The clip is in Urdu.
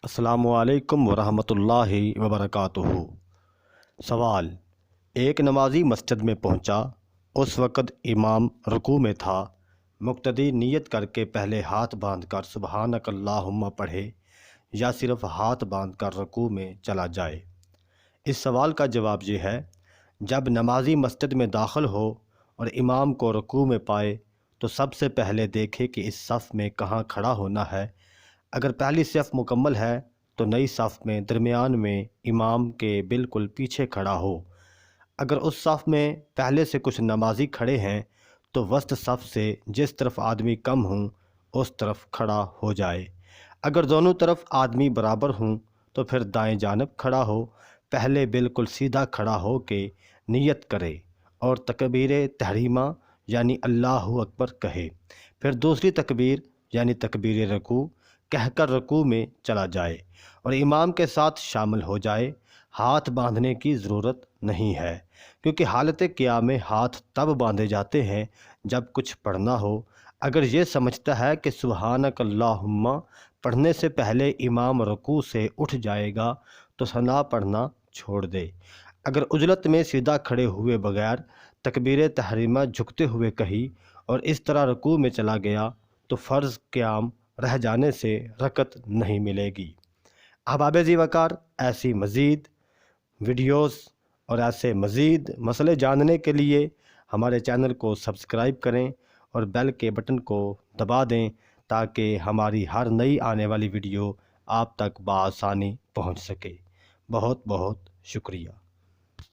السلام علیکم ورحمۃ اللہ وبرکاتہ۔ سوال: ایک نمازی مسجد میں پہنچا، اس وقت امام رکوع میں تھا، مقتدی نیت کر کے پہلے ہاتھ باندھ کر سبحانک اللہم پڑھے یا صرف ہاتھ باندھ کر رکوع میں چلا جائے؟ اس سوال کا جواب یہ ہے، جب نمازی مسجد میں داخل ہو اور امام کو رکوع میں پائے تو سب سے پہلے دیکھے کہ اس صف میں کہاں کھڑا ہونا ہے۔ اگر پہلی صف مکمل ہے تو نئی صف میں درمیان میں امام کے بالکل پیچھے کھڑا ہو۔ اگر اس صف میں پہلے سے کچھ نمازی کھڑے ہیں تو وسط صف سے جس طرف آدمی کم ہوں اس طرف کھڑا ہو جائے۔ اگر دونوں طرف آدمی برابر ہوں تو پھر دائیں جانب کھڑا ہو۔ پہلے بالکل سیدھا کھڑا ہو کے نیت کرے اور تکبیر تحریمہ یعنی اللہ اکبر کہے، پھر دوسری تکبیر یعنی تکبیر رکوع کہہ کر رکوع میں چلا جائے اور امام کے ساتھ شامل ہو جائے۔ ہاتھ باندھنے کی ضرورت نہیں ہے، کیونکہ حالت قیام میں ہاتھ تب باندھے جاتے ہیں جب کچھ پڑھنا ہو۔ اگر یہ سمجھتا ہے کہ سبحانک اللہم پڑھنے سے پہلے امام رکوع سے اٹھ جائے گا تو ثنا پڑھنا چھوڑ دے۔ اگر عجلت میں سیدھا کھڑے ہوئے بغیر تکبیر تحریمہ جھکتے ہوئے کہی اور اس طرح رکوع میں چلا گیا تو فرض قیام رہ جانے سے رکعت نہیں ملے گی۔ احباب ذی وقار، ایسی مزید ویڈیوز اور ایسے مزید مسئلے جاننے کے لیے ہمارے چینل کو سبسکرائب کریں اور بیل کے بٹن کو دبا دیں تاکہ ہماری ہر نئی آنے والی ویڈیو آپ تک بآسانی پہنچ سکے۔ بہت بہت شکریہ۔